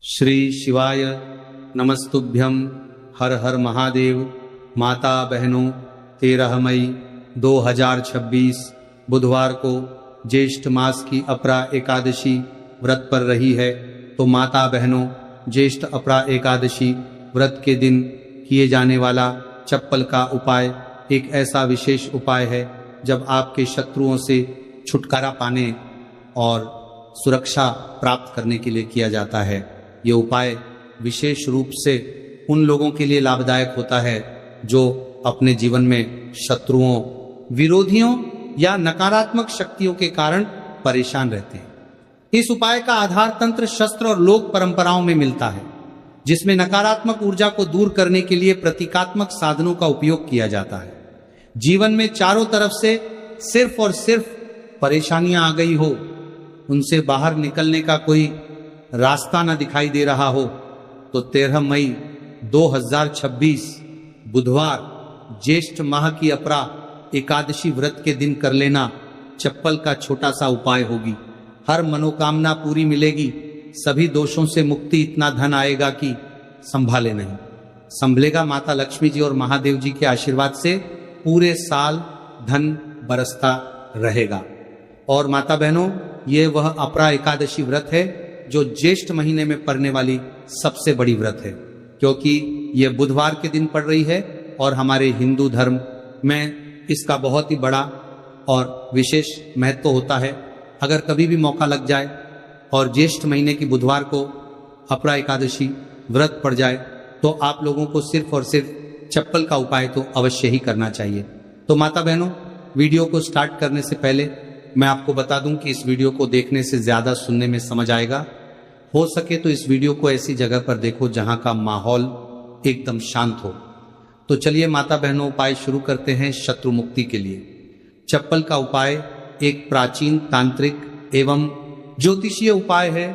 श्री शिवाय नमस्तुभ्यं। हर हर महादेव। माता बहनों, 13 मई 2026 बुधवार को ज्येष्ठ मास की अपरा एकादशी व्रत पर रही है। तो माता बहनों, ज्येष्ठ अपरा एकादशी व्रत के दिन किए जाने वाला चप्पल का उपाय एक ऐसा विशेष उपाय है जब आपके शत्रुओं से छुटकारा पाने और सुरक्षा प्राप्त करने के लिए किया जाता है। ये उपाय विशेष रूप से उन लोगों के लिए लाभदायक होता है जो अपने जीवन में शत्रुओं, विरोधियों या नकारात्मक शक्तियों के कारण परेशान रहते हैं। इस उपाय का आधार तंत्र शास्त्र और लोक परंपराओं में मिलता है, जिसमें नकारात्मक ऊर्जा को दूर करने के लिए प्रतीकात्मक साधनों का उपयोग किया जाता है। जीवन में चारों तरफ से सिर्फ और सिर्फ परेशानियां आ गई हो, उनसे बाहर निकलने का कोई रास्ता न दिखाई दे रहा हो, तो 13 मई 2026 बुधवार ज्येष्ठ माह की अपरा एकादशी व्रत के दिन कर लेना चप्पल का छोटा सा उपाय होगी। हर मनोकामना पूरी मिलेगी, सभी दोषों से मुक्ति, इतना धन आएगा कि संभाले नहीं। संभलेगा माता लक्ष्मी जी और महादेव जी के आशीर्वाद से पूरे साल धन बरसता रहेगा। और माता बहनों, ये वह अपरा एकादशी व्रत है जो ज्येष्ठ महीने में पड़ने वाली सबसे बड़ी व्रत है, क्योंकि यह बुधवार के दिन पड़ रही है और हमारे हिंदू धर्म में इसका बहुत ही बड़ा और विशेष महत्व होता है। अगर कभी भी मौका लग जाए और ज्येष्ठ महीने की बुधवार को अपरा एकादशी व्रत पड़ जाए तो आप लोगों को सिर्फ और सिर्फ चप्पल का उपाय तो अवश्य ही करना चाहिए। तो माता बहनों, वीडियो को स्टार्ट करने से पहले मैं आपको बता दूं कि इस वीडियो को देखने से ज्यादा सुनने में समझ आएगा। हो सके तो इस वीडियो को ऐसी जगह पर देखो जहां का माहौल एकदम शांत हो। तो चलिए माता बहनों, उपाय शुरू करते हैं शत्रु मुक्ति के लिए। चप्पल का उपाय एक प्राचीन तांत्रिक एवं ज्योतिषीय उपाय है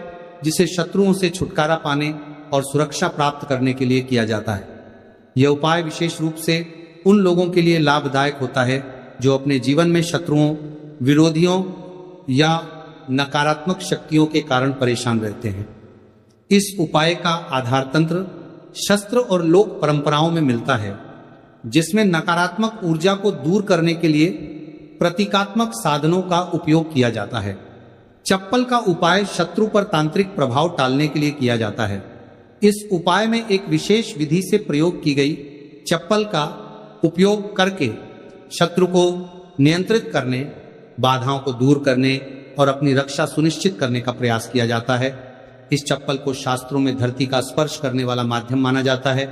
जिसे शत्रुओं से छुटकारा पाने और सुरक्षा प्राप्त करने के लिए किया जाता है। यह उपाय विशेष रूप से उन लोगों के लिए लाभदायक होता है जो अपने जीवन में शत्रुओं, विरोधियों या नकारात्मक शक्तियों के कारण परेशान रहते हैं। इस उपाय का आधार तंत्र शस्त्र और लोक परंपराओं में मिलता है, जिसमें नकारात्मक ऊर्जा को दूर करने के लिए प्रतीकात्मक साधनों का उपयोग किया जाता है। चप्पल का उपाय शत्रु पर तांत्रिक प्रभाव टालने के लिए किया जाता है। इस उपाय में एक विशेष विधि से प्रयोग की गई चप्पल का उपयोग करके शत्रु को नियंत्रित करने, बाधाओं को दूर करने और अपनी रक्षा सुनिश्चित करने का प्रयास किया जाता है। इस चप्पल को शास्त्रों में धरती का स्पर्श करने वाला माध्यम माना जाता है,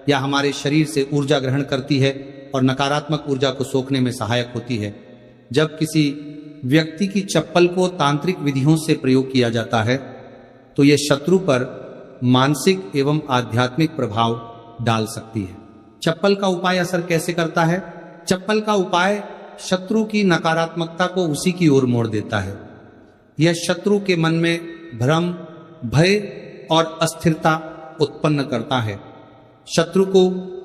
या हमारे शरीर से ऊर्जा ग्रहण करती है और नकारात्मक ऊर्जा को सोखने में सहायक होती है। जब किसी व्यक्ति की चप्पल को तांत्रिक विधियों से प्रयोग किया जाता है तो यह शत्रु पर मानसिक एवं आध्यात्मिक प्रभाव डाल सकती है। चप्पल का उपाय असर कैसे करता है? चप्पल का उपाय शत्रु की नकारात्मकता को उसी की ओर मोड़ देता है। यह शत्रु के मन में भ्रम, भय और अस्थिरता उत्पन्न करता है, शत्रु को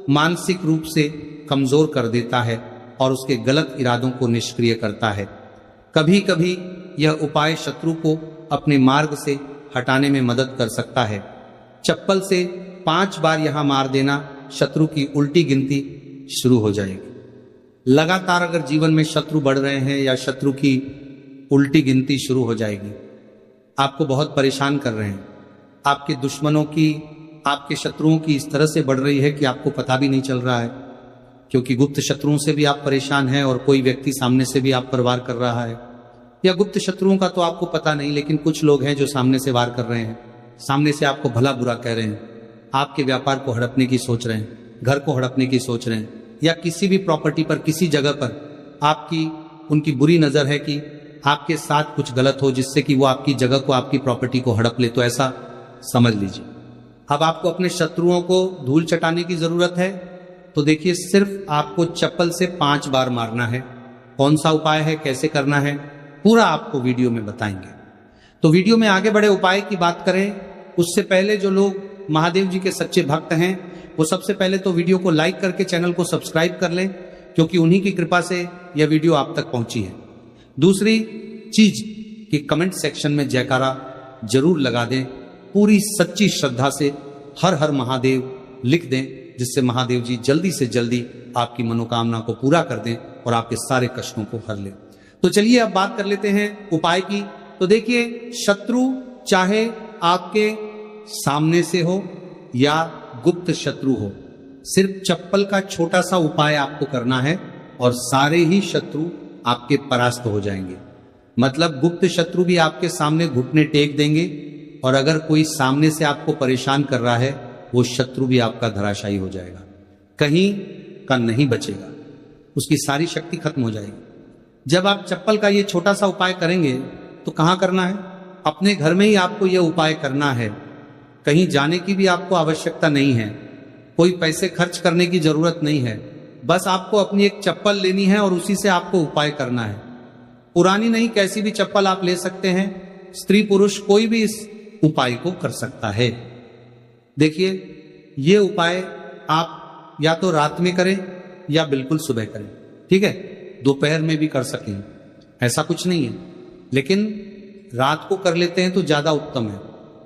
मानसिक रूप से कमजोर कर देता है और उसके गलत इरादों को निष्क्रिय करता है। कभी कभी यह उपाय शत्रु को अपने मार्ग से हटाने में मदद कर सकता है। चप्पल से 5 बार यहां मार देना, शत्रु की उल्टी गिनती शुरू हो जाएगी। लगातार अगर जीवन में शत्रु बढ़ रहे हैं या शत्रु की उल्टी गिनती शुरू हो जाएगी, आपको बहुत परेशान कर रहे हैं, आपके दुश्मनों की, आपके शत्रुओं की इस तरह से बढ़ रही है कि आपको पता भी नहीं चल रहा है, क्योंकि गुप्त शत्रुओं से भी आप परेशान हैं और कोई व्यक्ति सामने से भी आप पर वार कर रहा है। या गुप्त शत्रुओं का तो आपको पता नहीं, लेकिन कुछ लोग हैं जो सामने से वार कर रहे हैं, सामने से आपको भला बुरा कह रहे हैं, आपके व्यापार को हड़पने की सोच रहे हैं, घर को हड़पने की सोच रहे हैं, या किसी भी प्रॉपर्टी पर, किसी जगह पर आपकी उनकी बुरी नजर है कि आपके साथ कुछ गलत हो जिससे कि वो आपकी जगह को, आपकी प्रॉपर्टी को हड़प ले। तो ऐसा समझ लीजिए। अब आपको अपने शत्रुओं को धूल चटाने की जरूरत है, तो देखिए, सिर्फ आपको चप्पल से 5 बार मारना है। कौन सा उपाय है, कैसे करना है, पूरा आपको वीडियो में बताएंगे। तो वीडियो में आगे बढ़े उपाय की बात करें उससे पहले जो लोग महादेव जी के सच्चे भक्त हैं वो सबसे पहले तो वीडियो को लाइक करके चैनल को सब्सक्राइब कर लें, क्योंकि उन्हीं की कृपा से यह वीडियो आप तक पहुंची है। दूसरी चीज कि कमेंट सेक्शन में जयकारा जरूर लगा दें पूरी सच्ची श्रद्धा से हर हर महादेव लिख दें, जिससे महादेव जी जल्दी से जल्दी आपकी मनोकामना को पूरा कर दें और आपके सारे कष्टों को हर लें। तो चलिए अब बात कर लेते हैं उपाय की। तो देखिए, शत्रु चाहे आपके सामने से हो या गुप्त शत्रु हो, सिर्फ चप्पल का छोटा सा उपाय आपको करना है और सारे ही शत्रु आपके परास्त हो जाएंगे। मतलब गुप्त शत्रु भी आपके सामने घुटने टेक देंगे और अगर कोई सामने से आपको परेशान कर रहा है, वो शत्रु भी आपका धराशायी हो जाएगा, कहीं का नहीं बचेगा, उसकी सारी शक्ति खत्म हो जाएगी। जब आप चप्पल का ये छोटा सा उपाय करेंगे तो कहां करना है? अपने घर में ही आपको यह उपाय करना है। कहीं जाने की भी आपको आवश्यकता नहीं है, कोई पैसे खर्च करने की जरूरत नहीं है। बस आपको अपनी एक चप्पल लेनी है और उसी से आपको उपाय करना है। पुरानी नहीं, कैसी भी चप्पल आप ले सकते हैं। स्त्री पुरुष कोई भी इस उपाय को कर सकता है। देखिए, ये उपाय आप या तो रात में करें या बिल्कुल सुबह करें, ठीक है? दोपहर में भी कर सकें, ऐसा कुछ नहीं है, लेकिन रात को कर लेते हैं तो ज्यादा उत्तम है।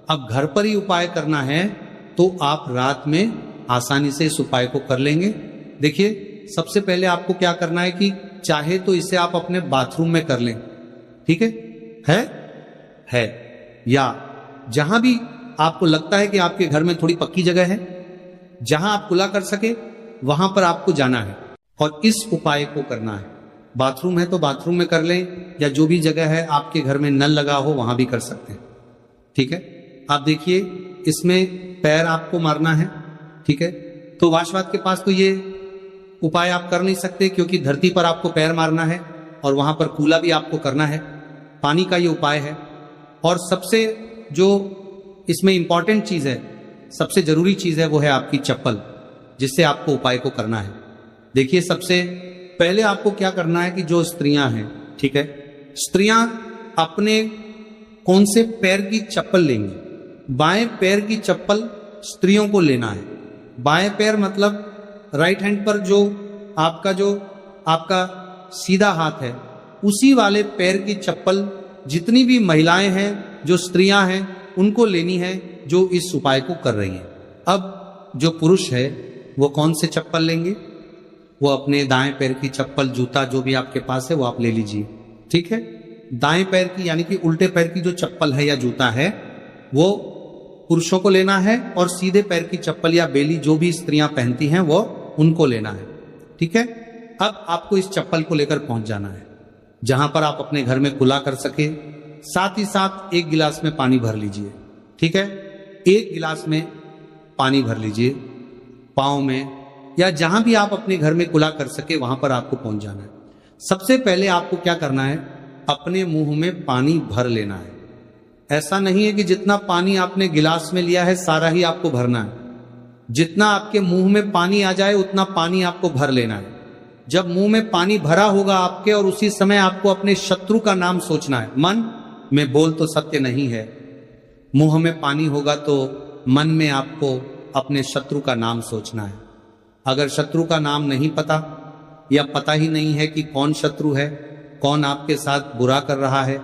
अब घर पर ही उपाय करना है तो आप रात में आसानी से इस उपाय को कर लेंगे। देखिए, सबसे पहले आपको क्या करना है कि चाहे तो इसे आप अपने बाथरूम में कर लें, ठीक है या जहां भी आपको लगता है कि आपके घर में थोड़ी पक्की जगह है, जहां आप खुला कर सके, वहां पर आपको जाना है और इस उपाय को करना है। बाथरूम है तो बाथरूम में कर लें, या जो भी जगह है आपके घर में नल लगा हो वहां भी कर सकते हैं, ठीक है? आप देखिए, इसमें पैर आपको मारना है, ठीक है? तो वाशवाद के पास तो ये उपाय आप कर नहीं सकते, क्योंकि धरती पर आपको पैर मारना है और वहां पर कूला भी आपको करना है। पानी का ये उपाय है। और सबसे जो इसमें इंपॉर्टेंट चीज है, सबसे जरूरी चीज है, वो है आपकी चप्पल, जिससे आपको उपाय को करना है। देखिए, सबसे पहले आपको क्या करना है कि जो स्त्रियां हैं, ठीक है, स्त्रियां अपने कौन से पैर की चप्पल लेंगी? बाएं पैर की चप्पल स्त्रियों को लेना है। बाएं पैर मतलब राइट हैंड पर जो आपका सीधा हाथ है, उसी वाले पैर की चप्पल जितनी भी महिलाएं हैं, जो स्त्रियां हैं, उनको लेनी है, जो इस उपाय को कर रही हैं। अब जो पुरुष है वो कौन से चप्पल लेंगे? वो अपने दाएं पैर की चप्पल, जूता जो भी आपके पास है वो आप ले लीजिए, ठीक है? दाएं पैर की यानी कि उल्टे पैर की जो चप्पल है या जूता है वो पुरुषों को लेना है, और सीधे पैर की चप्पल या बेली जो भी स्त्रियां पहनती हैं वो उनको लेना है, ठीक है? अब आपको इस चप्पल को लेकर पहुंच जाना है जहां पर आप अपने घर में खुला कर सके। साथ ही साथ एक गिलास में पानी भर लीजिए, ठीक है? एक गिलास में पानी भर लीजिए, पाँव में या जहां भी आप अपने घर में खुला कर सके वहां पर आपको पहुंच जाना है। सबसे पहले आपको क्या करना है? अपने मुंह में पानी भर लेना है। ऐसा नहीं है कि जितना पानी आपने गिलास में लिया है सारा ही आपको भरना है। जितना आपके मुंह में पानी आ जाए उतना पानी आपको भर लेना है। जब मुंह में पानी भरा होगा आपके, और उसी समय आपको अपने शत्रु का नाम सोचना है। मन में बोल तो सत्य नहीं है, मुंह में पानी होगा तो मन में आपको अपने शत्रु का नाम सोचना है। अगर शत्रु का नाम नहीं पता या पता ही नहीं है कि कौन शत्रु है, कौन आपके साथ बुरा कर रहा है,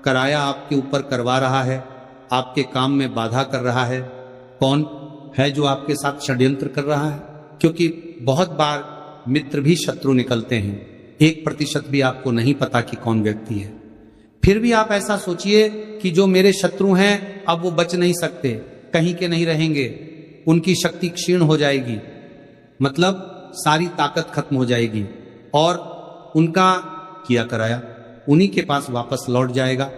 कराया आपके ऊपर करवा रहा है, आपके काम में बाधा कर रहा है, कौन है जो आपके साथ षड्यंत्र कर रहा है, क्योंकि बहुत बार मित्र भी शत्रु निकलते हैं। 1% भी आपको नहीं पता कि कौन व्यक्ति है। फिर भी आप ऐसा सोचिए कि जो मेरे शत्रु हैं अब वो बच नहीं सकते, कहीं के नहीं रहेंगे, उनकी शक्ति क्षीण हो जाएगी, मतलब सारी ताकत खत्म हो जाएगी और उनका किया कराया उन्हीं के पास वापस लौट जाएगा।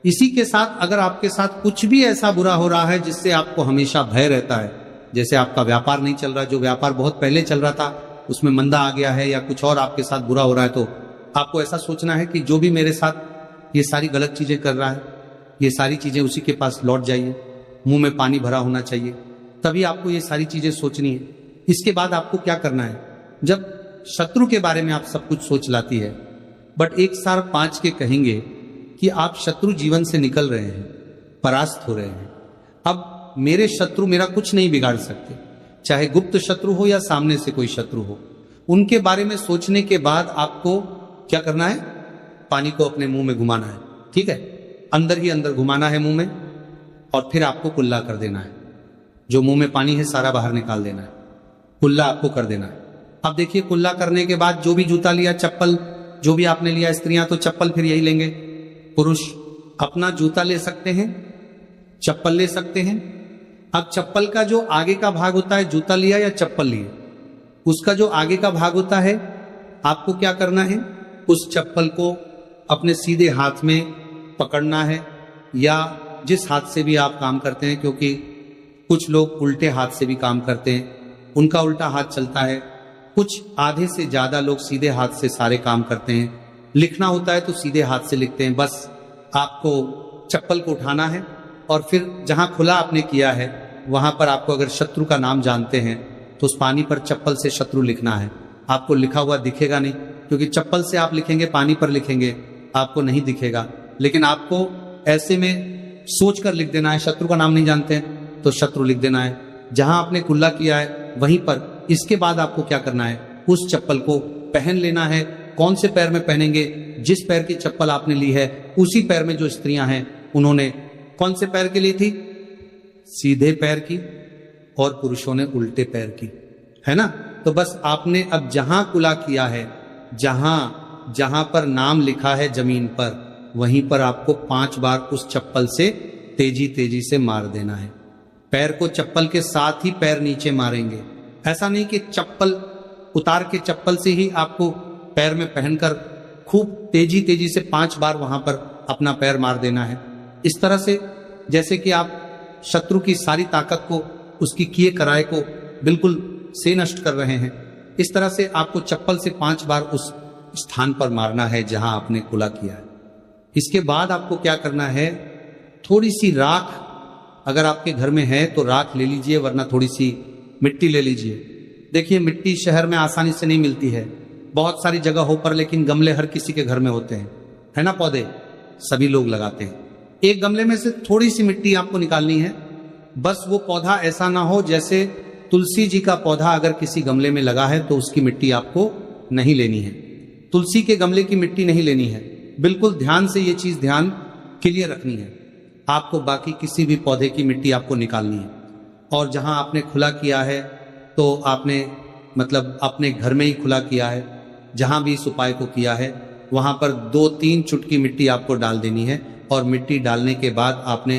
इसी के साथ अगर आपके साथ कुछ भी ऐसा बुरा हो रहा है जिससे आपको हमेशा भय रहता है, जैसे आपका व्यापार नहीं चल रहा, जो व्यापार बहुत पहले चल रहा था उसमें मंदा आ गया है, या कुछ और आपके साथ बुरा हो रहा है, तो आपको ऐसा सोचना है कि जो भी मेरे साथ ये सारी गलत चीजें कर रहा है, ये सारी चीजें उसी के पास लौट जाइए। मुंह में पानी भरा होना चाहिए, तभी आपको ये सारी चीजें सोचनी है। इसके बाद आपको क्या करना है? जब शत्रु के बारे में आप सब कुछ सोच लाती है, बट 1/5 के कहेंगे कि आप शत्रु जीवन से निकल रहे हैं, परास्त हो रहे हैं। अब मेरे शत्रु मेरा कुछ नहीं बिगाड़ सकते, चाहे गुप्त शत्रु हो या सामने से कोई शत्रु हो। उनके बारे में सोचने के बाद आपको क्या करना है? पानी को अपने मुंह में घुमाना है, ठीक है? अंदर ही अंदर घुमाना है मुंह में। और फिर आपको कुल्ला कर देना है। जो मुंह में पानी है सारा बाहर निकाल देना है, कुल्ला आपको कर देना है। अब देखिए, कुल्ला करने के बाद जो भी जूता लिया, चप्पल जो भी आपने लिया, स्त्रियां तो चप्पल फिर यही लेंगे, पुरुष अपना जूता ले सकते हैं, चप्पल ले सकते हैं। अब चप्पल का जो आगे का भाग होता है, जूता लिया या चप्पल लिए, उसका जो आगे का भाग होता है, आपको क्या करना है, उस चप्पल को अपने सीधे हाथ में पकड़ना है, या जिस हाथ से भी आप काम करते हैं, क्योंकि कुछ लोग उल्टे हाथ से भी काम करते हैं, उनका उल्टा हाथ चलता है। कुछ आधे से ज्यादा लोग सीधे हाथ से सारे काम करते हैं। लिखना होता है तो सीधे हाथ से लिखते हैं। बस आपको चप्पल को उठाना है और फिर जहां खुला आपने किया है वहां पर आपको, अगर शत्रु का नाम जानते हैं तो उस पानी पर चप्पल से शत्रु लिखना है। आपको लिखा हुआ दिखेगा नहीं, क्योंकि चप्पल से आप लिखेंगे, पानी पर लिखेंगे, आपको नहीं दिखेगा। लेकिन आपको ऐसे में सोच कर लिख देना है। शत्रु का नाम नहीं जानते हैं तो शत्रु लिख देना है। जहां आपने कुल्ला किया है वहीं पर। इसके बाद आपको क्या करना है, उस चप्पल को पहन लेना है। कौन से पैर में पहनेंगे, जिस पैर की चप्पल आपने ली है उसी पैर में। जो स्त्रियां हैं उन्होंने कौन से पैर की ली थी, सीधे पैर की, और पुरुषों ने उल्टे पैर की, है ना। तो बस आपने अब जहां कुल्ला किया है, जहां जहां पर नाम लिखा है जमीन पर, वहीं पर आपको 5 बार उस चप्पल से तेजी तेजी से मार देना है। पैर को चप्पल के साथ ही पैर नीचे मारेंगे। ऐसा नहीं कि चप्पल उतार के चप्पल से ही आपको पैर में पहनकर खूब तेजी तेजी से 5 बार वहां पर अपना पैर मार देना है। इस तरह से जैसे कि आप शत्रु की सारी ताकत को, उसकी किए कराए को बिल्कुल से नष्ट कर रहे हैं। इस तरह से आपको चप्पल से 5 बार उस स्थान पर मारना है जहां आपने कुल्ला किया है। इसके बाद आपको क्या करना है, थोड़ी सी राख अगर आपके घर में है तो राख ले लीजिए, वरना थोड़ी सी मिट्टी ले लीजिए। देखिए, मिट्टी शहर में आसानी से नहीं मिलती है, बहुत सारी जगहों पर, लेकिन गमले हर किसी के घर में होते हैं, है ना। पौधे सभी लोग लगाते हैं। एक गमले में से थोड़ी सी मिट्टी आपको निकालनी है। बस वो पौधा ऐसा ना हो, जैसे तुलसी जी का पौधा अगर किसी गमले में लगा है तो उसकी मिट्टी आपको नहीं लेनी है। तुलसी के गमले की मिट्टी नहीं लेनी है। बिल्कुल ध्यान से ये चीज ध्यान क्लियर रखनी है। आपको बाकी किसी भी पौधे की मिट्टी आपको निकालनी है। और जहां आपने खुला किया है तो आपने मतलब अपने घर में ही खुला किया है, जहां भी इस उपाय को किया है वहां पर 2-3 चुटकी मिट्टी आपको डाल देनी है। और मिट्टी डालने के बाद आपने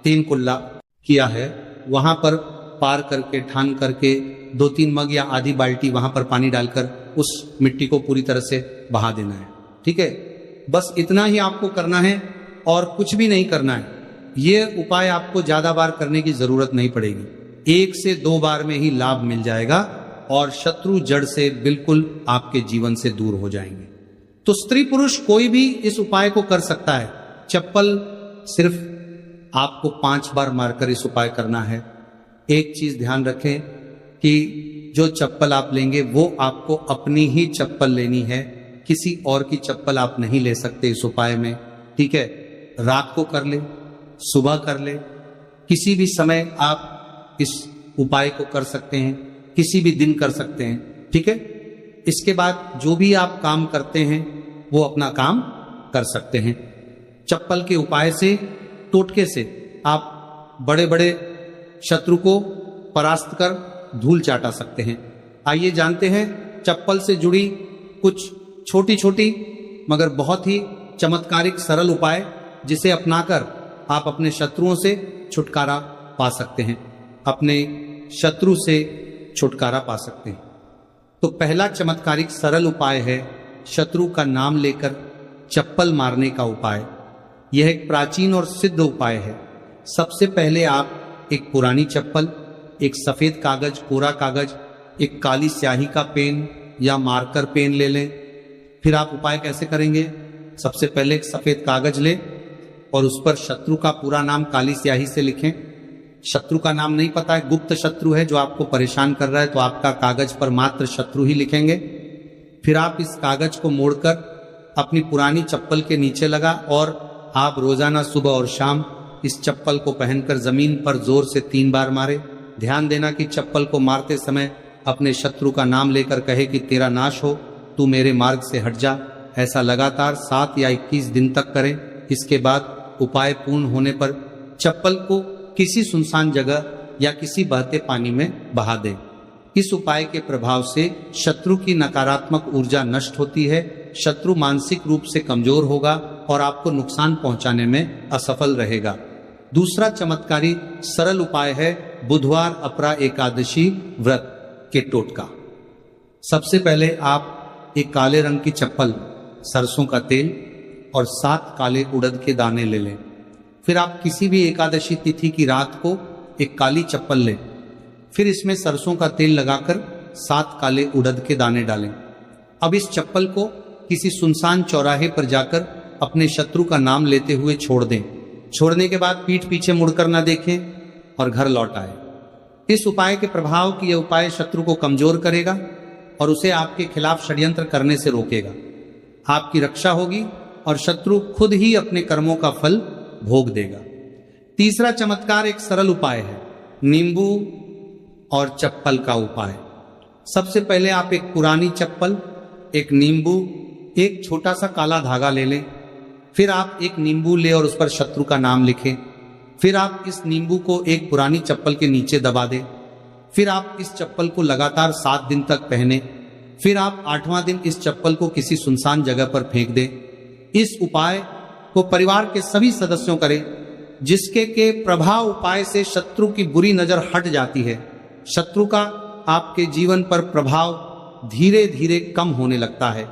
3 कुल्ला किया है, वहां पर पार करके, ठान करके 2-3 मग या आधी बाल्टी वहां पर पानी डालकर उस मिट्टी को पूरी तरह से बहा देना है। ठीक है, बस इतना ही आपको करना है और कुछ भी नहीं करना है। ये उपाय आपको ज्यादा बार करने की जरूरत नहीं पड़ेगी। 1 से 2 बार में ही लाभ मिल जाएगा और शत्रु जड़ से बिल्कुल आपके जीवन से दूर हो जाएंगे। तो स्त्री पुरुष कोई भी इस उपाय को कर सकता है। चप्पल सिर्फ आपको 5 बार मारकर इस उपाय करना है। एक चीज ध्यान रखें कि जो चप्पल आप लेंगे वो आपको अपनी ही चप्पल लेनी है, किसी और की चप्पल आप नहीं ले सकते इस उपाय में। ठीक है, रात को कर ले, सुबह कर ले, किसी भी समय आप इस उपाय को कर सकते हैं, किसी भी दिन कर सकते हैं। ठीक है, इसके बाद जो भी आप काम करते हैं वो अपना काम कर सकते हैं। चप्पल के उपाय से, टोटके से आप बड़े बड़े शत्रु को परास्त कर धूल चाटा सकते हैं। आइए जानते हैं चप्पल से जुड़ी कुछ छोटी छोटी मगर बहुत ही चमत्कारिक सरल उपाय, जिसे अपनाकर आप अपने शत्रुओं से छुटकारा पा सकते हैं, अपने शत्रु से छुटकारा पा सकते हैं। तो पहला चमत्कारिक सरल उपाय है शत्रु का नाम लेकर चप्पल मारने का उपाय। यह एक प्राचीन और सिद्ध उपाय है। सबसे पहले आप एक पुरानी चप्पल, एक सफेद कागज, कोरा कागज, एक काली स्याही का पेन या मार्कर पेन ले लें। फिर आप उपाय कैसे करेंगे, सबसे पहले एक सफेद कागज लें और उस पर शत्रु का पूरा नाम काली स्याही से लिखें। शत्रु का नाम नहीं पता है, गुप्त शत्रु है जो आपको परेशान कर रहा है, तो आपका कागज पर मात्र शत्रु ही लिखेंगे। फिर आप इस कागज को मोड़कर अपनी पुरानी चप्पल के नीचे लगा और आप रोजाना सुबह और शाम इस चप्पल को पहनकर जमीन पर जोर से 3 बार मारे। ध्यान देना कि चप्पल को मारते समय अपने शत्रु का नाम लेकर कहे कि तेरा नाश हो, तू मेरे मार्ग से हट जा। ऐसा लगातार 7 या 21 दिन तक करें। इसके बाद उपाय पूर्ण होने पर चप्पल को किसी सुनसान जगह या किसी बहते पानी में बहा दें। इस उपाय के प्रभाव से शत्रु की नकारात्मक ऊर्जा नष्ट होती है, शत्रु मानसिक रूप से कमजोर होगा और आपको नुकसान पहुंचाने में असफल रहेगा। दूसरा चमत्कारी सरल उपाय है बुधवार अपरा एकादशी व्रत के टोटका। सबसे पहले आप एक काले रंग की चप्पल, सरसों का तेल और 7 काले उड़द के दाने ले लें। फिर आप किसी भी एकादशी तिथि की रात को एक काली चप्पल लें। फिर इसमें सरसों का तेल लगाकर 7 काले उड़द के दाने डालें। अब इस चप्पल को किसी सुनसान चौराहे पर जाकर अपने शत्रु का नाम लेते हुए छोड़ दें। छोड़ने के बाद पीठ पीछे मुड़कर न देखें और घर लौट आए। इस उपाय के प्रभाव की यह उपाय शत्रु को कमजोर करेगा और उसे आपके खिलाफ षड्यंत्र करने से रोकेगा। आपकी रक्षा होगी और शत्रु खुद ही अपने कर्मों का फल भोग देगा। तीसरा चमत्कार एक सरल उपाय है, नींबू और चप्पल का उपाय। सबसे पहले आप एक पुरानी चप्पल, एक नींबू, एक छोटा सा काला धागा ले लें। फिर आप एक नींबू ले और उस पर शत्रु का नाम लिखें। फिर आप इस नींबू को एक पुरानी चप्पल के नीचे दबा दें। फिर आप इस चप्पल को लगातार 7 दिन तक पहने। फिर आप 8वां दिन इस चप्पल को किसी सुनसान जगह पर फेंक दें। इस उपाय को परिवार के सभी सदस्यों करें, जिसके के प्रभाव उपाय से शत्रु की बुरी नजर हट जाती है। शत्रु का आपके जीवन पर प्रभाव धीरे धीरे कम होने लगता है।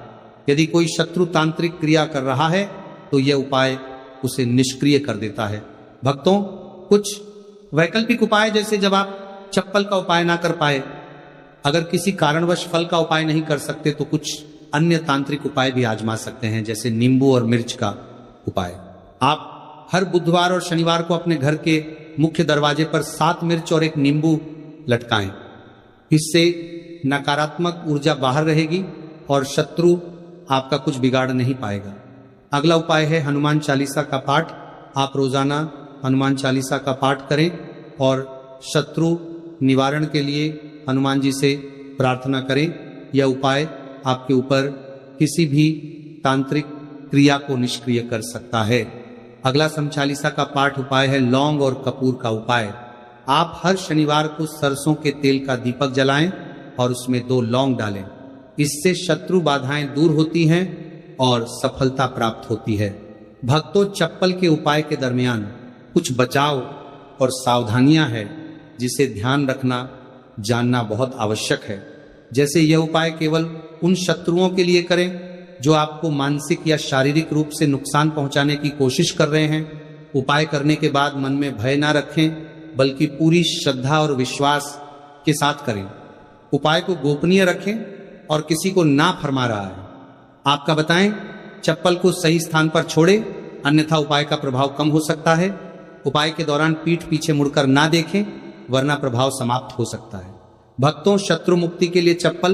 यदि कोई शत्रु तांत्रिक क्रिया कर रहा है तो यह उपाय उसे निष्क्रिय कर देता है। भक्तों, कुछ वैकल्पिक उपाय, जैसे जब आप चप्पल का उपाय ना कर पाए, अगर किसी कारणवश फल का उपाय नहीं कर सकते तो कुछ अन्य तांत्रिक उपाय भी आजमा सकते हैं, जैसे नींबू और मिर्च का उपाय। आप हर बुधवार और शनिवार को अपने घर के मुख्य दरवाजे पर 7 मिर्च और एक नींबू लटकाएं। इससे नकारात्मक ऊर्जा बाहर रहेगी और शत्रु आपका कुछ बिगाड़ नहीं पाएगा। अगला उपाय है हनुमान चालीसा का पाठ। आप रोजाना हनुमान चालीसा का पाठ करें और शत्रु निवारण के लिए हनुमान जी से प्रार्थना करें। यह उपाय आपके ऊपर किसी भी तांत्रिक क्रिया को निष्क्रिय कर सकता है। अगला समचालीसा का पाठ उपाय है लौंग और कपूर का उपाय। आप हर शनिवार को सरसों के तेल का दीपक जलाएं और उसमें 2 लौंग डालें। इससे शत्रु बाधाएं दूर होती हैं और सफलता प्राप्त होती है। भक्तों, चप्पल के उपाय के दरमियान कुछ बचाव और सावधानियां हैं जिसे ध्यान रखना, जानना बहुत आवश्यक है। जैसे यह उपाय केवल उन शत्रुओं के लिए करें जो आपको मानसिक या शारीरिक रूप से नुकसान पहुंचाने की कोशिश कर रहे हैं। उपाय करने के बाद मन में भय ना रखें, बल्कि पूरी श्रद्धा और विश्वास के साथ करें। उपाय को गोपनीय रखें और किसी को ना फरमा रहा है। आपका बताएं, चप्पल को सही स्थान पर छोड़े, अन्यथा उपाय का प्रभाव कम हो सकता है। उपाय के दौरान पीठ पीछे मुड़कर ना देखें, वरना प्रभाव समाप्त हो सकता है। भक्तों, शत्रु मुक्ति के लिए चप्पल